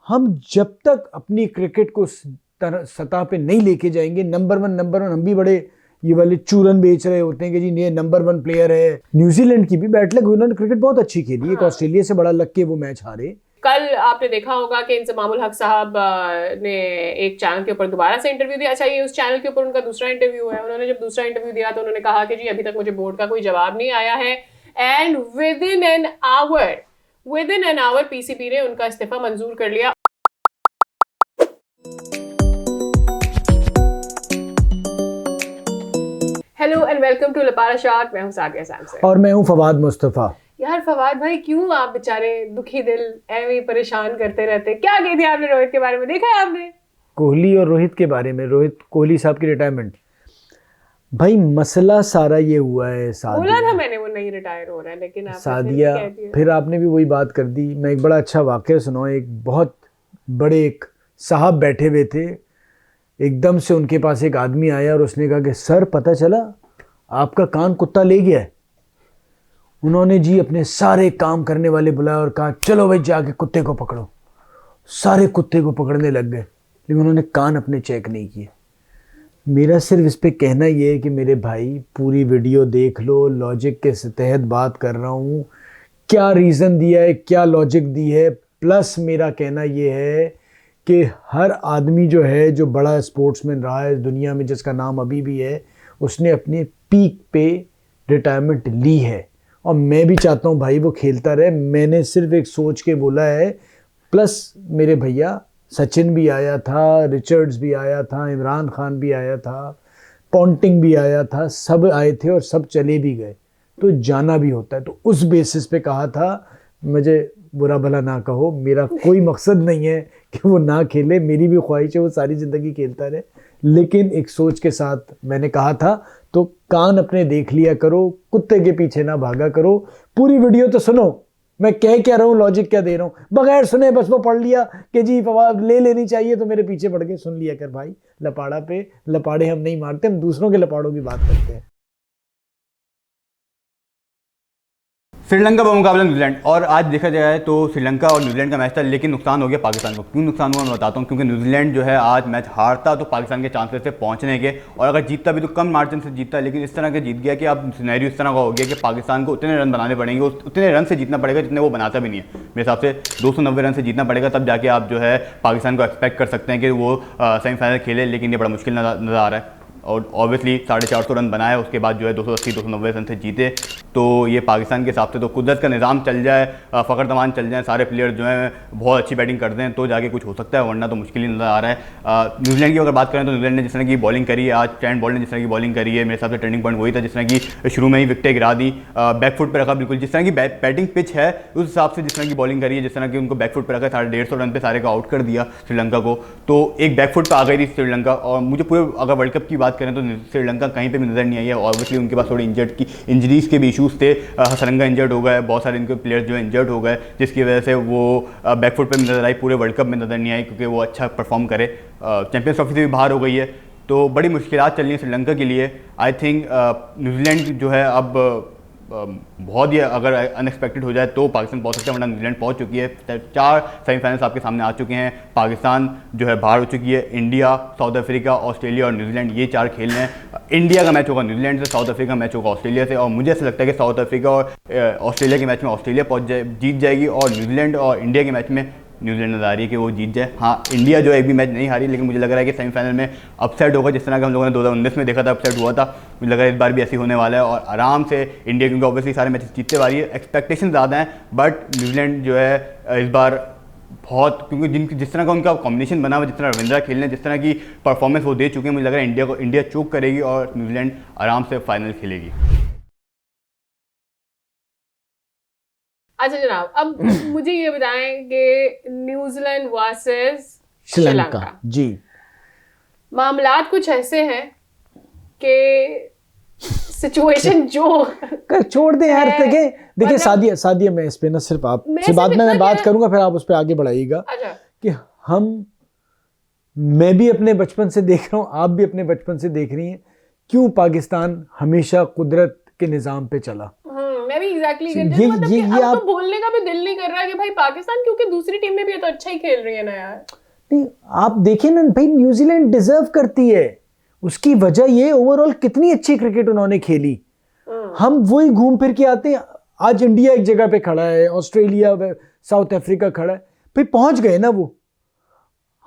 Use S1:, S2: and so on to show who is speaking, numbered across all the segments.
S1: हम जब तक अपनी क्रिकेट को सतह पे नहीं लेके जाएंगे, नंबर वन हम भी बड़े ये वाले चूरन बेच रहे होते हैं कि जी ये नंबर 1 प्लेयर है। न्यूजीलैंड की भी बैड लक, उन्होंने क्रिकेट बहुत अच्छी खेली, एक ऑस्ट्रेलिया से बड़ा लग के वो मैच हारे।
S2: कल आपने देखा होगा कि इंजमामुल हक साहब ने एक चैनल के ऊपर दोबारा से इंटरव्यू दिया। अच्छा, ये उस चैनल के ऊपर उनका दूसरा इंटरव्यू है। उन्होंने जब दूसरा इंटरव्यू दिया तो उन्होंने कहा कि जी अभी तक मुझे बोर्ड का कोई जवाब नहीं आया है, and within an hour PCB ने उनका इस्तीफा मंजूर कर लिया। हेलो एंड वेलकम टू लपारा शॉट। मैं हूं सादिया सैमसन
S1: और मैं हूं फवाद मुस्तफा।
S2: यार फवाद भाई, क्यों आप बेचारे दुखी दिल ऐਵੇਂ परेशान करते रहते? क्या कही थी आपने रोहित के बारे में? देखा है आपने
S1: कोहली और रोहित के बारे में? रोहित कोहली साहब की रिटायरमेंट, भाई मसला सारा ये हुआ है।
S2: बोला था मैंने वो नहीं रिटायर हो रहा है, लेकिन आप
S1: सादिया फिर आपने भी वही बात कर दी। मैं एक बड़ा अच्छा वाकया सुनाऊं। एक बहुत बड़े एक साहब बैठे हुए थे, एकदम से उनके पास एक आदमी आया और उसने कहा कि सर पता चला आपका कान कुत्ता ले गया है। उन्होंने जी अपने सारे काम करने वाले बुलाए और कहा चलो भाई जाके कुत्ते को पकड़ो। सारे कुत्ते को पकड़ने लग गए, लेकिन उन्होंने कान अपने चेक नहीं किए। मेरा सिर्फ इस पे कहना ये है कि मेरे भाई पूरी वीडियो देख लो, लॉजिक के तहत बात कर रहा हूँ, क्या रीज़न दिया है, क्या लॉजिक दी है। प्लस मेरा कहना ये है कि हर आदमी जो है, जो बड़ा स्पोर्ट्समैन रहा है दुनिया में, जिसका नाम अभी भी है, उसने अपने पीक पे रिटायरमेंट ली है और मैं भी चाहता हूँ भाई वो खेलता रहे। मैंने सिर्फ एक सोच के बोला है। प्लस मेरे भैया सचिन भी आया था, रिचर्ड्स भी आया था, इमरान खान भी आया था, पॉन्टिंग भी आया था, सब आए थे और सब चले भी गए, तो जाना भी होता है। तो उस बेसिस पे कहा था। मुझे बुरा भला ना कहो, मेरा कोई मकसद नहीं है कि वो ना खेले, मेरी भी ख्वाहिश है वो सारी ज़िंदगी खेलता रहे, लेकिन एक सोच के साथ मैंने कहा था। तो कान अपने देख लिया करो, कुत्ते के पीछे ना भागा करो। पूरी वीडियो तो सुनो, मैं कह क्या रहा हूँ, लॉजिक क्या दे रहा हूँ। बगैर सुने बस वो पढ़ लिया कि जी फवाद ले लेनी चाहिए तो मेरे पीछे पड़ के सुन लिया कर भाई। लपाड़ा पे लपाड़े हम नहीं मारते, हम दूसरों के लपाड़ों की बात करते हैं।
S3: श्रीलंका का मुकाबला न्यूजीलैंड, और आज देखा जाए तो श्रीलंका और न्यूजीलैंड का मैच था, लेकिन नुकसान हो गया पाकिस्तान को। क्यों नुकसान हुआ मैं बताता हूँ। क्योंकि न्यूजीलैंड जो है आज मैच हारता तो पाकिस्तान के चांसेस थे पहुंचने के, और अगर जीतता भी तो कम मार्जिन से जीतता, लेकिन इस तरह के जीत गया कि अब सिनेरियो इस तरह का हो गया कि पाकिस्तान को उतने रन बनाने पड़ेंगे, उतने रन से जीतना पड़ेगा जितने वो बनाता भी नहीं है। मेरे हिसाब से 290 रन से जीतना पड़ेगा, तब जाके आप जो है पाकिस्तान को एक्सपेक्ट कर सकते हैं कि वो सेमीफाइनल खेले, लेकिन ये बड़ा मुश्किल नज़र आ रहा है। और ऑब्वियसली 450 रन बनाए, उसके बाद जो है 280-290 रन से जीते, तो ये पाकिस्तान के हिसाब से तो कुदरत का निज़ाम चल जाए, फ़खर तमान चल जाए, सारे प्लेयर जो हैं बहुत अच्छी बैटिंग करते हैं तो जाके कुछ हो सकता है, वरना तो मुश्किल ही नज़र आ रहा है। न्यूजीलैंड की अगर बात करें तो न्यूजीलैंड ने जिस तरह की बॉलिंग करी है आज, ट्रेंट बोल्ट ने जिस तरह की बॉलिंग करी है, मेरे हिसाब से टर्निंग पॉइंट वही था जिस तरह की शुरू में ही विकेटें गिरा दी, बैकफुट पर रखा बिल्कुल। जिस तरह की बैटिंग पिच है उस हिसाब से जिस तरह की बॉलिंग करी है, जिस तरह की उनको बैकफुट पर रखा, 150 रन पे सारे को आउट कर दिया श्रीलंका को, तो एक बैकफुट पर आ गई थी श्रीलंका। और मुझे पूरे अगर वर्ल्ड कप की बात करें तो श्रीलंका कहीं पे भी नजर नहीं आई है। ऑब्वियसली उनके पास थोड़ी इंजरीज के भी इश्यूज थे, हसरंगा इंजर्ड हो गए, बहुत सारे इनके प्लेयर्स जो है इंजर्ड हो गए, जिसकी वजह से वो बैकफुट पे नजर आई, पूरे वर्ल्ड कप में नजर नहीं आई क्योंकि वो अच्छा परफॉर्म करे। चैंपियंस ट्रॉफी से भी बाहर हो गई है, तो बड़ी मुश्किलात चल रही है श्रीलंका के लिए। आई थिंक न्यूजीलैंड जो है अब बहुत ही अगर अनएक्सपेक्टेड हो जाए तो पाकिस्तान पहुंच सकता है, वरना न्यूजीलैंड पहुंच चुकी है। 4 सेमीफाइनल्स आपके सामने आ चुके हैं। पाकिस्तान जो है बाहर हो चुकी है, इंडिया, साउथ अफ्रीका, ऑस्ट्रेलिया और न्यूजीलैंड, ये 4 खेल रहे हैं। इंडिया का मैच होगा न्यूजीलैंड से, साउथ अफ्रीका मैच होगा ऑस्ट्रेलिया से, और मुझे ऐसा लगता है कि साउथ अफ्रीका और ऑस्ट्रेलिया के मैच में ऑस्ट्रेलिया जीत जाएगी, और न्यूजीलैंड और इंडिया के मैच में न्यूजीलैंड नजर आ रही है कि वो जीत जाए। हाँ, इंडिया जो एक भी मैच नहीं हारी, लेकिन मुझे लग रहा है कि सेमीफाइनल में अपसेट होगा, जिस तरह का हम लोगों ने 2019 में देखा था अपसेट हुआ था। मुझे लग रहा है इस बार भी ऐसी होने वाला है, और आराम से इंडिया, क्योंकि ऑब्वियसली सारे मैचेस जीतते वाली है, एक्सपेक्टेशन ज़्यादा है, बट न्यूजीलैंड जो है इस बार बहुत, क्योंकि जिस तरह का उनका कॉम्बिनेशन बना हुआ, जिस तरह रविंद्रा खेलने, जिस तरह की परफॉर्मेंस वो दे चुके हैं, मुझे लग रहा है इंडिया चूक करेगी और न्यूजीलैंड आराम से फाइनल खेलेगी।
S2: अच्छा जनाब, अब मुझे ये बताएं कि न्यूजीलैंड वर्सेस श्रीलंका
S1: जी,
S2: मामलात कुछ ऐसे हैं कि सिचुएशन जो
S1: छोड़ दें यार। देखिए सादिया मैं इस पे ना सिर्फ आप से बाद में मैं बात करूंगा, फिर आप उस पर आगे बढ़ाइएगा।
S2: अच्छा।
S1: कि मैं भी अपने बचपन से देख रहा हूँ, आप भी अपने बचपन से देख रही हैं, क्यों पाकिस्तान हमेशा कुदरत के निज़ाम पे चला।
S2: मैं भी वही एग्जैक्टली
S1: ये
S2: मतलब कि अब
S1: आप
S2: तो बोलने का भी दिल नहीं कर रहा कि भाई पाकिस्तान, क्योंकि दूसरी टीम में भी तो अच्छा ही खेल रही है ना यार।
S1: नहीं, आप देखिए ना भाई, न्यूजीलैंड डिजर्व करती है। उसकी वजह ये ओवरऑल कितनी अच्छी क्रिकेट उन्होंने खेली। हम वही घूम फिर के आते हैं। आज इंडिया एक जगह पे खड़ा है, ऑस्ट्रेलिया, साउथ अफ्रीका खड़ा है, भाई पहुंच गए ना वो।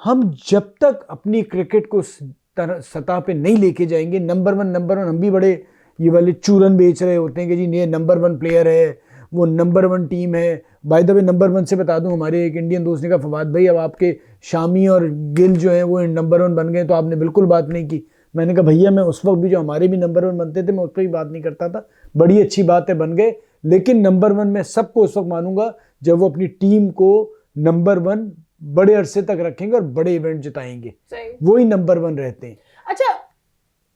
S1: हम जब तक अपनी क्रिकेट को सतह पे नहीं लेके जाएंगे, नंबर वन हम भी बड़े ये वाले चूरन बेच रहे होते हैं कि जी ये नंबर 1 प्लेयर है, वो नंबर 1 टीम है। बाय द वे नंबर 1 से बता दूं, हमारे एक इंडियन दोस्त ने कहा फवाद भाई अब आपके शामी और गिल जो है वो नंबर 1 बन गए, तो आपने बिल्कुल बात नहीं की। मैंने कहा भैया मैं उस वक्त भी जो हमारे भी नंबर 1 बनते थे मैं उस पर भी बात नहीं करता था, बड़ी अच्छी बात है बन गए, लेकिन नंबर 1 मैं सबको उस वक्त मानूंगा जब वो अपनी टीम को नंबर 1 बड़े अरसे तक रखेंगे और बड़े इवेंट जिताएंगे, वही नंबर 1 रहते हैं।
S2: अच्छा,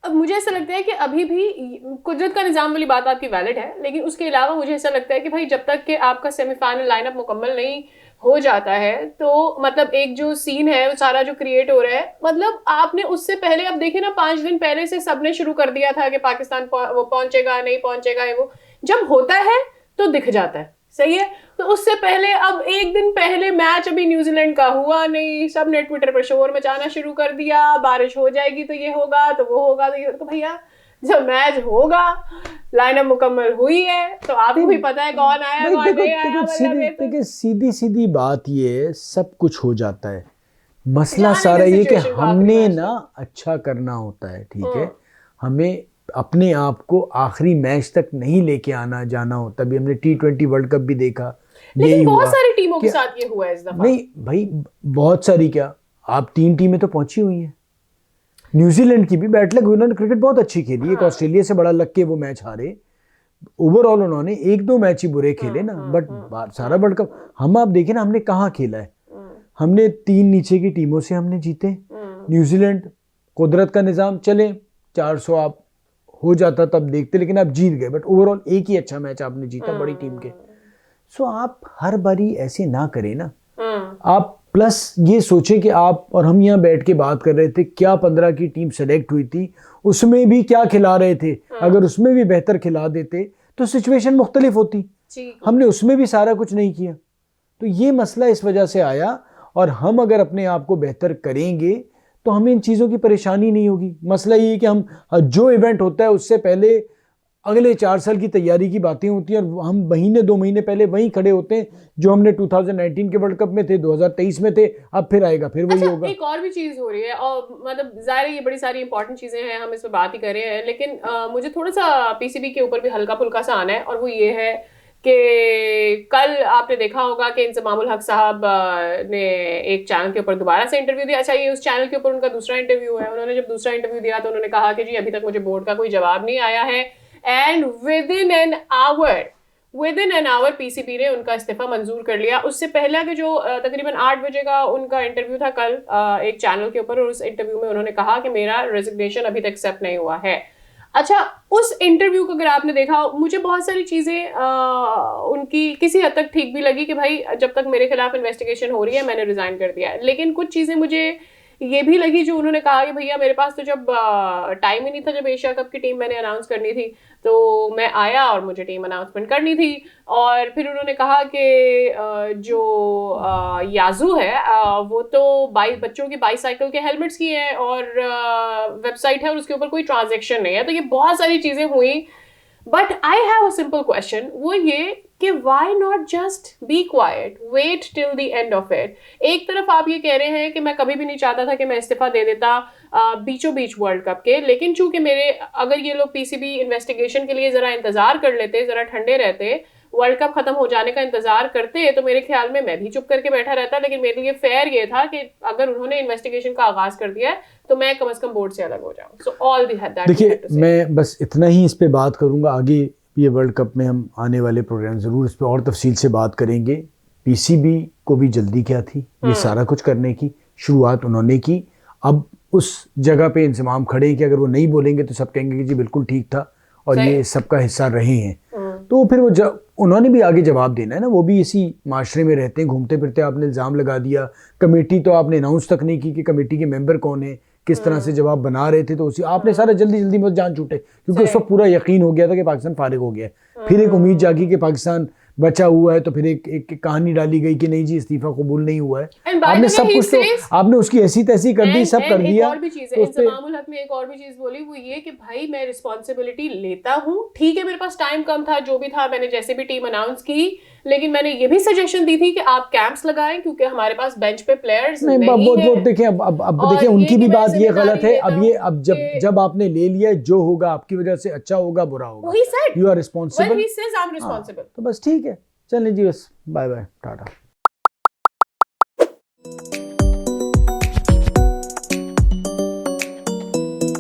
S2: अब मुझे ऐसा लगता है कि अभी भी कुदरत का निजाम वाली बात आपकी वैलिड है, लेकिन उसके अलावा मुझे ऐसा लगता है कि भाई जब तक कि आपका सेमीफाइनल लाइनअप मुकम्मल नहीं हो जाता है, तो मतलब एक जो सीन है वो सारा जो क्रिएट हो रहा है, मतलब आपने उससे पहले, अब देखिए ना 5 दिन पहले से सबने शुरू कर दिया था कि पाकिस्तान वो पहुंचेगा नहीं पहुंचेगा, वो जब होता है तो दिख जाता है, सही है। तो उससे पहले अब एक दिन पहले मैच अभी न्यूजीलैंड का हुआ नहीं, सबने ट्विटर पर शोर मचाना शुरू कर दिया, बारिश हो जाएगी तो ये होगा तो वो होगा तो ये, तो भैया जब मैच होगा, लाइनअप मुकम्मल हुई है तो आपको भी पता है कौन आया कौन नहीं आया।
S1: सीधी बात ये सब कुछ हो जाता है। मसला सारा ये कि हमने ना अच्छा करना होता है, ठीक है, हमें अपने आप को आखिरी मैच तक नहीं लेके आना जाना होता। भी हमने T20 वर्ल्ड कप भी देखा,
S2: लेकिन बहुत सारी टीमों के साथ ये हुआ है इस दफा।
S1: नहीं भाई बहुत सारी, क्या आप 3 टीमें तो पहुंची हुई हैं। न्यूजीलैंड की भी बैड लक, उन्होंने क्रिकेट बहुत अच्छी खेली, एक ऑस्ट्रेलिया से बड़ा लग के वो मैच हारे। ओवरऑल उन्होंने 1-2 मैच ही बुरे खेले ना, बट सारा वर्ल्ड कप हम आप देखें ना हमने कहाँ खेला है। हमने 3 नीचे की टीमों से हमने जीते। न्यूजीलैंड कुदरत का निज़ाम, चले 400 आप हो जाता तब देखते, लेकिन आप जीत गए, बट ओवरऑल एक ही अच्छा मैच आपने जीता बड़ी टीम के। सो आप हर बारी ऐसे ना करें ना। आप प्लस ये सोचें कि आप और हम यहाँ बैठ के बात कर रहे थे, क्या 15 की टीम सेलेक्ट हुई थी, उसमें भी क्या खिला रहे थे, अगर उसमें भी बेहतर खिला देते तो सिचुएशन मुख्तलिफ होती। हमने उसमें भी सारा कुछ नहीं किया, तो ये मसला इस वजह से आया। और हम अगर अपने आप को बेहतर करेंगे तो हमें इन चीज़ों की परेशानी नहीं होगी। मसला ये है कि हम जो इवेंट होता है उससे पहले अगले 4 साल की तैयारी की बातें होती हैं, और हम महीने 2 महीने पहले वहीं खड़े होते हैं जो हमने 2019 के वर्ल्ड कप में थे, 2023 में थे, अब फिर आएगा, फिर वही होगा।
S2: एक और भी चीज़ हो रही है, और मतलब ज़ाहिर है ये बड़ी सारी इंपॉर्टेंट चीज़ें हैं, हम इस पर बात ही कर रहे हैं, लेकिन मुझे थोड़ा सा पीसीबी के ऊपर भी हल्का फुल्का सा आना है, और वो ये है कि कल आपने देखा होगा कि इंजमामुल हक साहब ने एक चैनल के ऊपर दोबारा से इंटरव्यू दिया। अच्छा, ये उस चैनल के ऊपर उनका दूसरा इंटरव्यू है। उन्होंने जब दूसरा इंटरव्यू दिया तो उन्होंने कहा कि जी अभी तक मुझे बोर्ड का कोई जवाब नहीं आया है, and within an hour PCB ने उनका इस्तीफा मंजूर कर लिया। उससे पहले के जो तकरीबन 8 बजे का उनका इंटरव्यू था कल एक चैनल के ऊपर, और उस इंटरव्यू में उन्होंने कहा कि मेरा रेजिग्नेशन अभी तक एक्सेप्ट नहीं हुआ है। अच्छा, उस इंटरव्यू को अगर आपने देखा, मुझे बहुत सारी चीज़ें उनकी किसी हद तक ठीक भी लगी कि भाई जब तक मेरे खिलाफ इन्वेस्टिगेशन हो रही है मैंने रिज़ाइन कर दिया है, लेकिन कुछ चीज़ें मुझे ये भी लगी जो उन्होंने कहा कि भैया मेरे पास तो जब टाइम ही नहीं था, जब एशिया कप की टीम मैंने अनाउंस करनी थी तो मैं आया और मुझे टीम अनाउंसमेंट करनी थी। और फिर उन्होंने कहा कि जो याजू है वो तो बच्चों की बाईसाइकिल के हेलमेट्स की है और वेबसाइट है और उसके ऊपर कोई ट्रांजेक्शन नहीं है। तो ये बहुत सारी चीज़ें हुई, but I have a simple question, वो ये कि why not just be quiet, wait till the end of it. एक तरफ आप ये कह रहे हैं कि मैं कभी भी नहीं चाहता था कि मैं इस्तीफा दे देता बीचों बीच वर्ल्ड कप के, लेकिन चूंकि मेरे अगर ये लोग पीसीबी इन्वेस्टिगेशन के लिए ज़रा इंतज़ार कर लेते, ज़रा ठंडे रहते, वर्ल्ड कप खत्म हो जाने का इंतजार करते, तो मेरे ख्याल में मैं भी चुप करके बैठा रहता। लेकिन मेरे लिए फेयर ये था कि अगर उन्होंने इन्वेस्टिगेशन का आगाज कर दिया है तो मैं कम से कम बोर्ड से अलग हो जाऊं। So all the had that.
S1: देखिए, मैं बस इतना ही इस पे बात करूंगा, आगे ये वर्ल्ड कप में हम आने वाले प्रोग्राम ज़रूर इस पे और तफसील से बात करेंगे। पीसीबी को भी जल्दी क्या थी ये सारा कुछ करने की, शुरुआत उन्होंने की, अब उस जगह पे इंतजाम खड़े हैं कि अगर वो नहीं बोलेंगे तो सब कहेंगे कि जी बिल्कुल ठीक था और ये सबका हिस्सा रहे हैं। तो फिर वो उन्होंने भी आगे जवाब देना है ना, वो भी इसी माशरे में रहते हैं, घूमते फिरते आपने इल्ज़ाम लगा दिया। कमेटी तो आपने अनाउंस तक नहीं की कि कमेटी के मेंबर कौन है, किस तरह से जब आप बना रहे थे, तो उसी आपने सारा जल्दी जल्दी में जान छूटे, क्योंकि उस वक्त पूरा यकीन हो गया था कि पाकिस्तान फारिग हो गया है। फिर एक उम्मीद जागी कि पाकिस्तान बचा हुआ है, तो फिर एक कहानी डाली गई कि नहीं जी इस्तीफा कबूल नहीं हुआ है।
S2: And by
S1: आपने
S2: the way,
S1: सब
S2: he
S1: कुछ तो
S2: says-
S1: आपने उसकी ऐसी तैसी कर दी, सब कर
S2: एक
S1: दिया।
S2: और भी चीज है,
S1: तो उस पे-
S2: इंजमामुल हक ने एक और भी चीज बोली, वो ये कि भाई मैं रिस्पॉन्सिबिलिटी लेता हूँ, ठीक है मेरे पास टाइम कम था, जो भी था मैंने जैसे भी टीम अनाउंस की, लेकिन मैंने ये भी सजेशन दी थी कि आप कैंप्स लगाएं क्योंकि हमारे पास बेंच पे प्लेयर्स
S1: नहीं,
S2: नहीं
S1: वो
S2: है।
S1: देखें, अब
S2: और
S1: देखें
S2: ये
S1: उनकी
S2: कि
S1: भी
S2: मैं
S1: बात ये गलत है।
S2: जिम्मेदारी
S1: अब ये
S2: लेता
S1: अब
S2: हूं कि-
S1: जब आपने ले लिया है, जो होगा आपकी वजह से अच्छा होगा बुरा होगा,
S2: वही said,
S1: you are
S2: well
S1: responsible.
S2: he says I'm responsible।
S1: तो बस ठीक है, चलें जी, बस बाय बाय, टाटा।